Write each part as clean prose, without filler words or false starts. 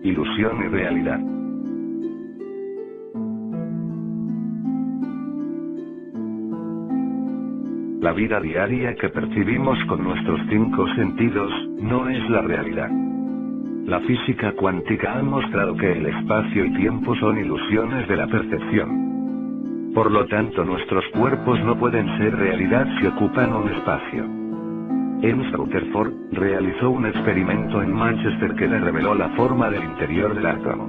ilusión y realidad. La vida diaria que percibimos con nuestros 5 sentidos, no es la realidad. La física cuántica ha mostrado que el espacio y tiempo son ilusiones de la percepción. Por lo tanto, nuestros cuerpos no pueden ser realidad si ocupan un espacio. Ernst Rutherford realizó un experimento en Manchester que le reveló la forma del interior del átomo.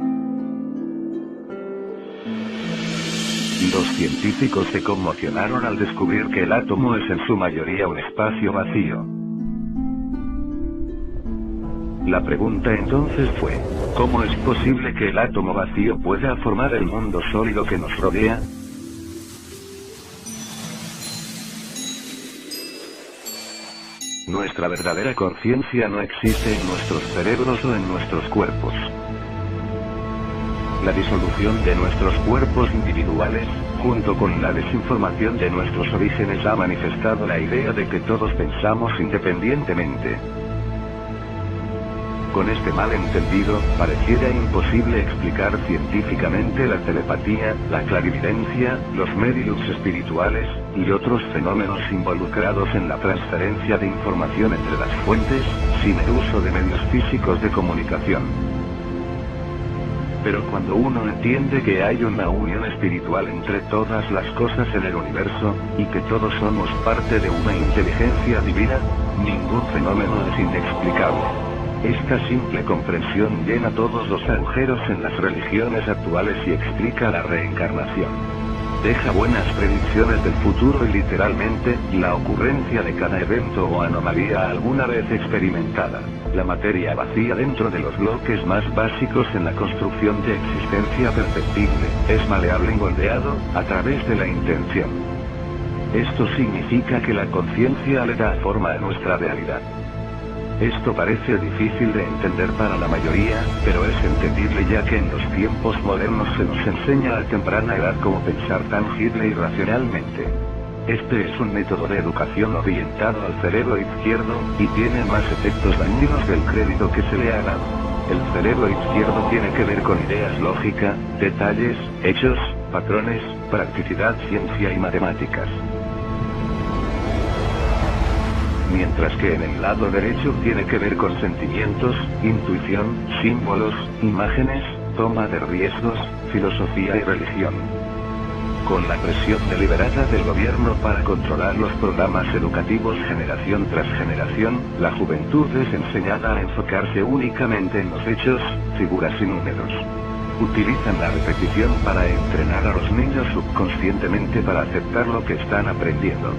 Los científicos se conmocionaron al descubrir que el átomo es en su mayoría un espacio vacío. La pregunta entonces fue, ¿cómo es posible que el átomo vacío pueda formar el mundo sólido que nos rodea? Nuestra verdadera conciencia no existe en nuestros cerebros o en nuestros cuerpos. La disolución de nuestros cuerpos individuales, junto con la desinformación de nuestros orígenes, ha manifestado la idea de que todos pensamos independientemente. Con este malentendido, pareciera imposible explicar científicamente la telepatía, la clarividencia, los médiums espirituales, y otros fenómenos involucrados en la transferencia de información entre las fuentes, sin el uso de medios físicos de comunicación. Pero cuando uno entiende que hay una unión espiritual entre todas las cosas en el universo, y que todos somos parte de una inteligencia divina, ningún fenómeno es inexplicable. Esta simple comprensión llena todos los agujeros en las religiones actuales y explica la reencarnación. Deja buenas predicciones del futuro y literalmente, la ocurrencia de cada evento o anomalía alguna vez experimentada. La materia vacía dentro de los bloques más básicos en la construcción de existencia perceptible, es maleable y moldeado, a través de la intención. Esto significa que la conciencia le da forma a nuestra realidad. Esto parece difícil de entender para la mayoría, pero es entendible ya que en los tiempos modernos se nos enseña a temprana edad cómo pensar tangible y racionalmente. Este es un método de educación orientado al cerebro izquierdo, y tiene más efectos dañinos del crédito que se le ha dado. El cerebro izquierdo tiene que ver con ideas, lógica, detalles, hechos, patrones, practicidad, ciencia y matemáticas. Mientras que en el lado derecho tiene que ver con sentimientos, intuición, símbolos, imágenes, toma de riesgos, filosofía y religión. Con la presión deliberada del gobierno para controlar los programas educativos generación tras generación, la juventud es enseñada a enfocarse únicamente en los hechos, figuras y números. Utilizan la repetición para entrenar a los niños subconscientemente para aceptar lo que están aprendiendo.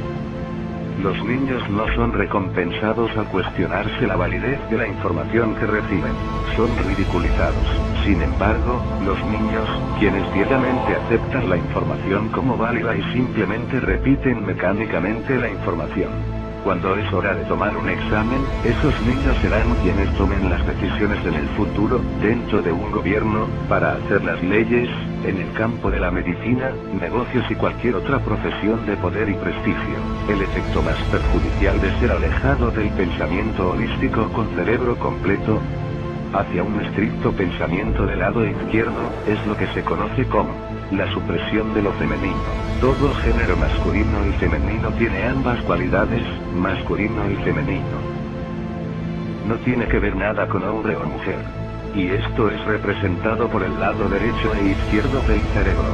Los niños no son recompensados al cuestionarse la validez de la información que reciben, son ridiculizados. Sin embargo, los niños, quienes ciegamente aceptan la información como válida y simplemente repiten mecánicamente la información. Cuando es hora de tomar un examen, esos niños serán quienes tomen las decisiones en el futuro, dentro de un gobierno, para hacer las leyes, en el campo de la medicina, negocios y cualquier otra profesión de poder y prestigio. El efecto más perjudicial de ser alejado del pensamiento holístico con cerebro completo, hacia un estricto pensamiento del lado izquierdo, es lo que se conoce como la supresión de lo femenino. Todo género masculino y femenino tiene ambas cualidades, masculino y femenino. No tiene que ver nada con hombre o mujer. Y esto es representado por el lado derecho e izquierdo del cerebro.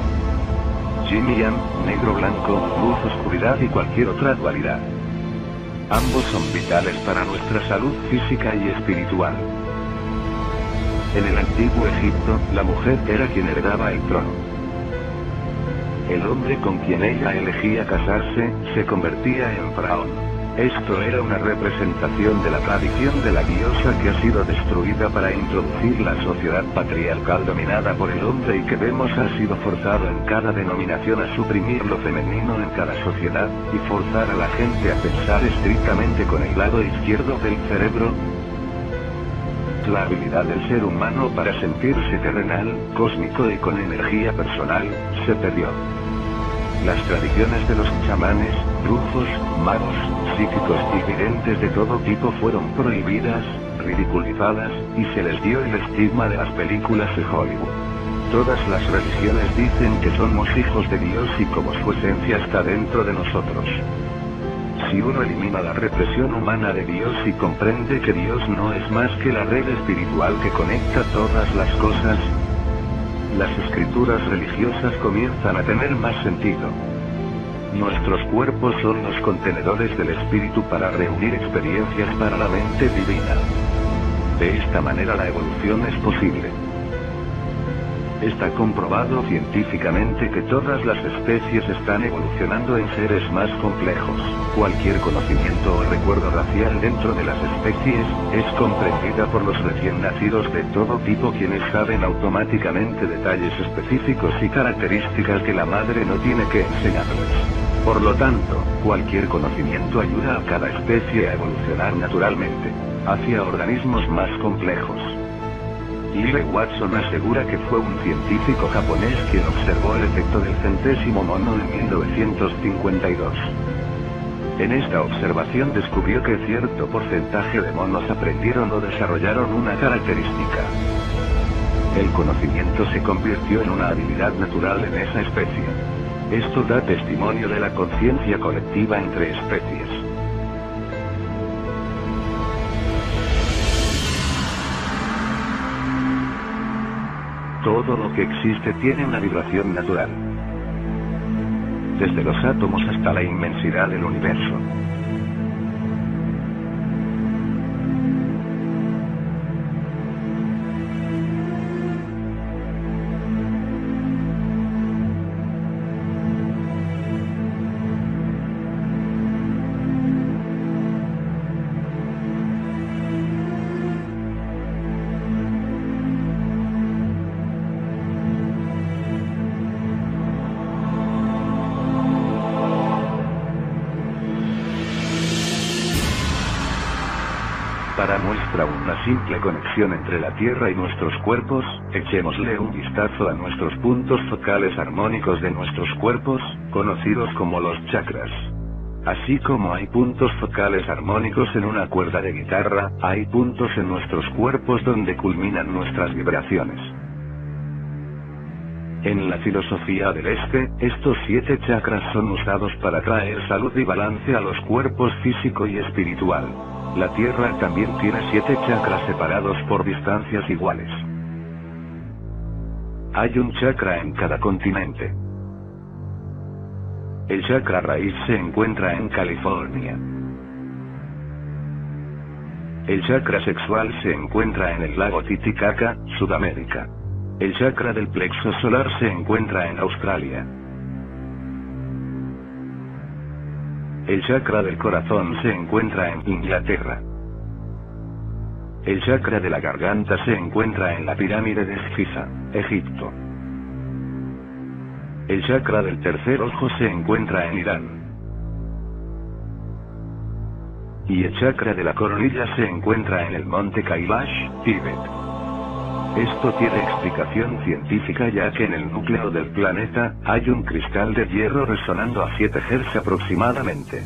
Yin y Yang, negro, blanco, luz, oscuridad y cualquier otra dualidad. Ambos son vitales para nuestra salud física y espiritual. En el antiguo Egipto, la mujer era quien heredaba el trono. El hombre con quien ella elegía casarse, se convertía en faraón. Esto era una representación de la tradición de la diosa que ha sido destruida para introducir la sociedad patriarcal dominada por el hombre y que vemos ha sido forzado en cada denominación a suprimir lo femenino en cada sociedad, y forzar a la gente a pensar estrictamente con el lado izquierdo del cerebro. La habilidad del ser humano para sentirse terrenal, cósmico y con energía personal, se perdió. Las tradiciones de los chamanes, brujos, magos, psíquicos y videntes de todo tipo fueron prohibidas, ridiculizadas, y se les dio el estigma de las películas de Hollywood. Todas las religiones dicen que somos hijos de Dios y como su esencia está dentro de nosotros. Si uno elimina la represión humana de Dios y comprende que Dios no es más que la red espiritual que conecta todas las cosas, las escrituras religiosas comienzan a tener más sentido. Nuestros cuerpos son los contenedores del espíritu para reunir experiencias para la mente divina. De esta manera la evolución es posible. Está comprobado científicamente que todas las especies están evolucionando en seres más complejos. Cualquier conocimiento o recuerdo racial dentro de las especies es comprendida por los recién nacidos de todo tipo, quienes saben automáticamente detalles específicos y características que la madre no tiene que enseñarles. Por lo tanto, cualquier conocimiento ayuda a cada especie a evolucionar naturalmente hacia organismos más complejos. Lyle Watson asegura que fue un científico japonés quien observó el efecto del centésimo mono en 1952. En esta observación descubrió que cierto porcentaje de monos aprendieron o desarrollaron una característica. El conocimiento se convirtió en una habilidad natural en esa especie. Esto da testimonio de la conciencia colectiva entre especies. Todo lo que existe tiene una vibración natural. Desde los átomos hasta la inmensidad del universo. Para muestra una simple conexión entre la Tierra y nuestros cuerpos, echémosle un vistazo a nuestros puntos focales armónicos de nuestros cuerpos, conocidos como los chakras. Así como hay puntos focales armónicos en una cuerda de guitarra, hay puntos en nuestros cuerpos donde culminan nuestras vibraciones. En la filosofía del este, estos 7 chakras son usados para traer salud y balance a los cuerpos físico y espiritual. La Tierra también tiene 7 chakras separados por distancias iguales. Hay un chakra en cada continente. El chakra raíz se encuentra en California. El chakra sexual se encuentra en el lago Titicaca, Sudamérica. El chakra del plexo solar se encuentra en Australia. El chakra del corazón se encuentra en Inglaterra. El chakra de la garganta se encuentra en la pirámide de Giza, Egipto. El chakra del tercer ojo se encuentra en Irán. Y el chakra de la coronilla se encuentra en el monte Kailash, Tíbet. Esto tiene explicación científica ya que en el núcleo del planeta, hay un cristal de hierro resonando a 7 Hz aproximadamente.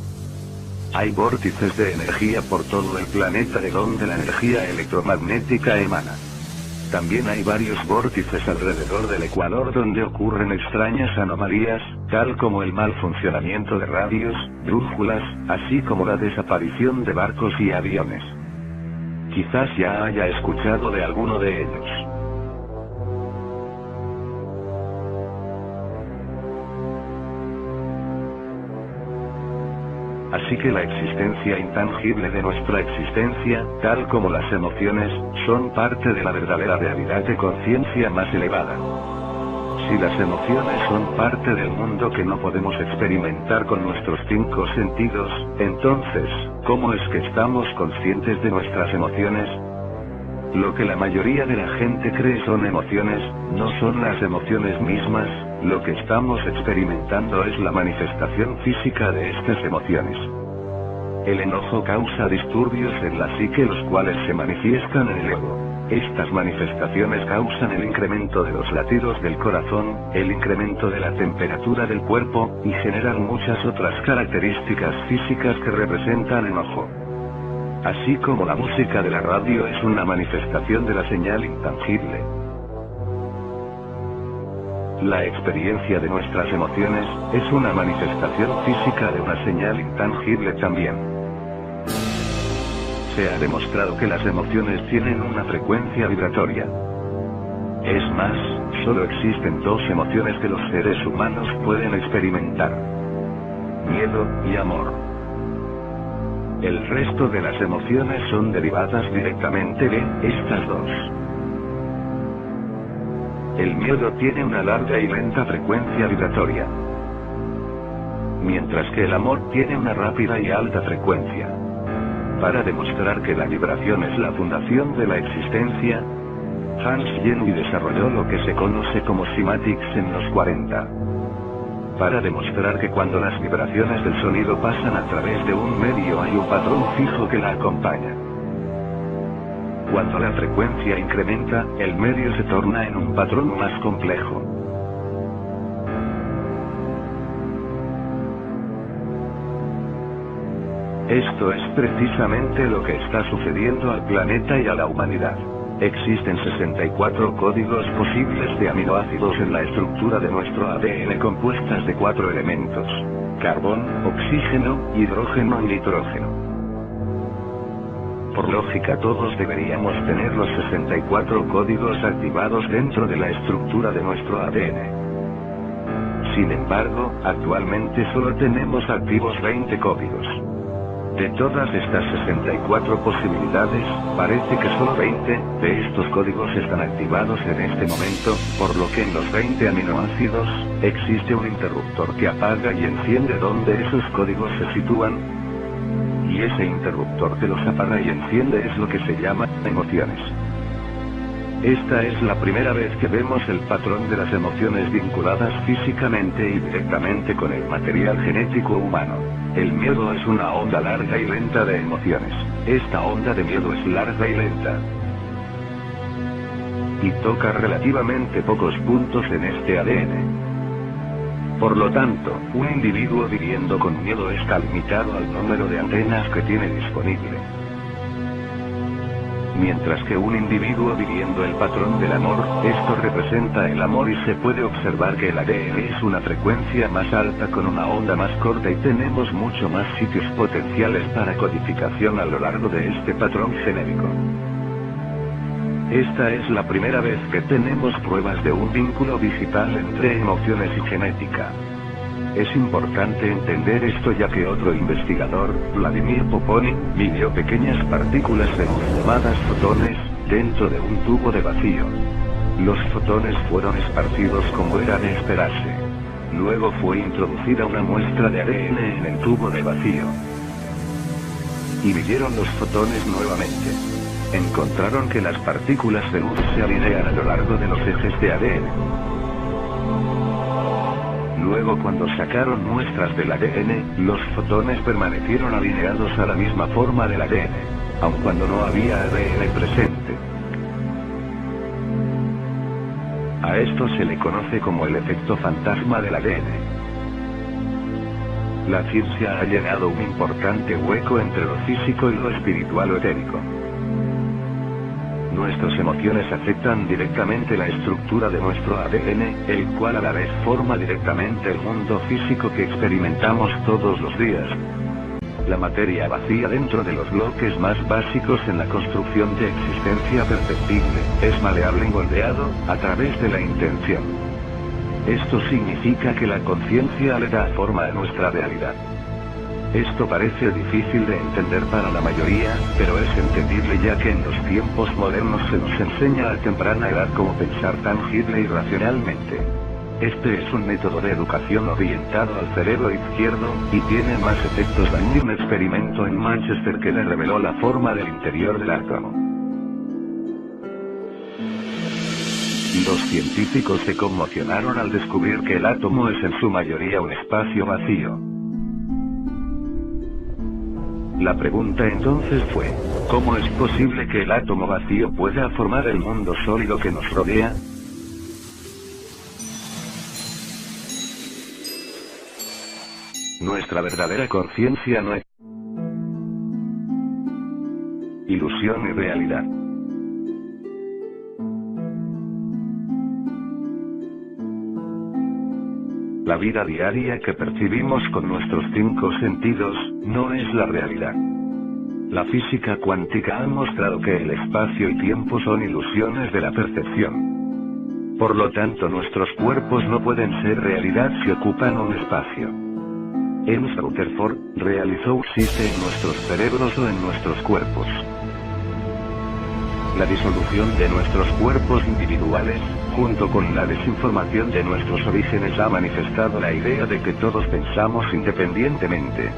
Hay vórtices de energía por todo el planeta de donde la energía electromagnética emana. También hay varios vórtices alrededor del ecuador donde ocurren extrañas anomalías, tal como el mal funcionamiento de radios, brújulas, así como la desaparición de barcos y aviones. Quizás ya haya escuchado de alguno de ellos. Así que la existencia intangible de nuestra existencia, tal como las emociones, son parte de la verdadera realidad de conciencia más elevada. Si las emociones son parte del mundo que no podemos experimentar con nuestros 5 sentidos, entonces, ¿cómo es que estamos conscientes de nuestras emociones? Lo que la mayoría de la gente cree son emociones, no son las emociones mismas. Lo que estamos experimentando es la manifestación física de estas emociones. El enojo causa disturbios en la psique, los cuales se manifiestan en el ego. Estas manifestaciones causan el incremento de los latidos del corazón, el incremento de la temperatura del cuerpo, y generan muchas otras características físicas que representan enojo. Así como la música de la radio es una manifestación de la señal intangible. La experiencia de nuestras emociones es una manifestación física de una señal intangible también. Se ha demostrado que las emociones tienen una frecuencia vibratoria. Es más, solo existen dos emociones que los seres humanos pueden experimentar: miedo y amor. El resto de las emociones son derivadas directamente de estas dos. El miedo tiene una larga y lenta frecuencia vibratoria, mientras que el amor tiene una rápida y alta frecuencia. Para demostrar que la vibración es la fundación de la existencia, Hans Jenny desarrolló lo que se conoce como cymatics en los 40. Para demostrar que cuando las vibraciones del sonido pasan a través de un medio hay un patrón fijo que la acompaña. Cuando la frecuencia incrementa, el medio se torna en un patrón más complejo. Esto es precisamente lo que está sucediendo al planeta y a la humanidad. Existen 64 códigos posibles de aminoácidos en la estructura de nuestro ADN compuestas de 4 elementos: carbón, oxígeno, hidrógeno y nitrógeno. Por lógica todos deberíamos tener los 64 códigos activados dentro de la estructura de nuestro ADN. Sin embargo, actualmente solo tenemos activos 20 códigos. De todas estas 64 posibilidades, parece que solo 20 de estos códigos están activados en este momento, por lo que en los 20 aminoácidos, existe un interruptor que apaga y enciende donde esos códigos se sitúan. Y ese interruptor que los apaga y enciende es lo que se llama emociones. Esta es la primera vez que vemos el patrón de las emociones vinculadas físicamente y directamente con el material genético humano. El miedo es una onda larga y lenta de emociones. Esta onda de miedo es larga y lenta, y toca relativamente pocos puntos en este ADN. Por lo tanto, un individuo viviendo con miedo está limitado al número de antenas que tiene disponible. Mientras que un individuo viviendo el patrón del amor, esto representa el amor y se puede observar que el ADN es una frecuencia más alta con una onda más corta y tenemos mucho más sitios potenciales para codificación a lo largo de este patrón genérico. Esta es la primera vez que tenemos pruebas de un vínculo digital entre emociones y genética. Es importante entender esto ya que otro investigador, Vladimir Poponin, midió pequeñas partículas de luz llamadas fotones, dentro de un tubo de vacío. Los fotones fueron esparcidos como era de esperarse. Luego fue introducida una muestra de ADN en el tubo de vacío, y midieron los fotones nuevamente. Encontraron que las partículas de luz se alinean a lo largo de los ejes de ADN. Luego cuando sacaron muestras del ADN, los fotones permanecieron alineados a la misma forma del ADN, aun cuando no había ADN presente. A esto se le conoce como el efecto fantasma del ADN. La ciencia ha llenado un importante hueco entre lo físico y lo espiritual o etérico. Nuestras emociones afectan directamente la estructura de nuestro ADN, el cual a la vez forma directamente el mundo físico que experimentamos todos los días. La materia vacía dentro de los bloques más básicos en la construcción de existencia perceptible, es maleable y moldeado, a través de la intención. Esto significa que la conciencia le da forma a nuestra realidad. Esto parece difícil de entender para la mayoría, pero es entendible ya que en los tiempos modernos se nos enseña a temprana edad cómo pensar tangible y racionalmente. Este es un método de educación orientado al cerebro izquierdo, y tiene más efectos dañinos. Un experimento en Manchester que le reveló la forma del interior del átomo. Los científicos se conmocionaron al descubrir que el átomo es en su mayoría un espacio vacío. La pregunta entonces fue, ¿cómo es posible que el átomo vacío pueda formar el mundo sólido que nos rodea? Nuestra verdadera conciencia no es ilusión y realidad. La vida diaria que percibimos con nuestros 5 sentidos, no es la realidad. La física cuántica ha mostrado que el espacio y tiempo son ilusiones de la percepción. Por lo tanto, nuestros cuerpos no pueden ser realidad si ocupan un espacio. Ernst Rutherford realizó ¿existe en nuestros cerebros o en nuestros cuerpos? La disolución de nuestros cuerpos individuales, junto con la desinformación de nuestros orígenes, ha manifestado la idea de que todos pensamos independientemente.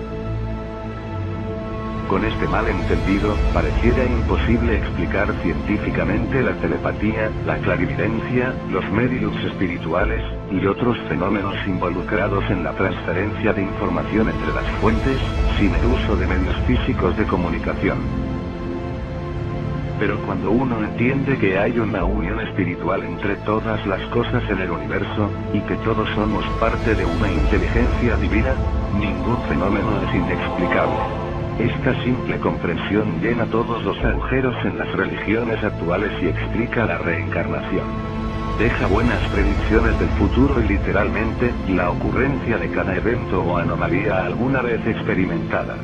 Con este malentendido, pareciera imposible explicar científicamente la telepatía, la clarividencia, los médiums espirituales, y otros fenómenos involucrados en la transferencia de información entre las fuentes, sin el uso de medios físicos de comunicación. Pero cuando uno entiende que hay una unión espiritual entre todas las cosas en el universo, y que todos somos parte de una inteligencia divina, ningún fenómeno es inexplicable. Esta simple comprensión llena todos los agujeros en las religiones actuales y explica la reencarnación. Deja buenas predicciones del futuro y literalmente, la ocurrencia de cada evento o anomalía alguna vez experimentada.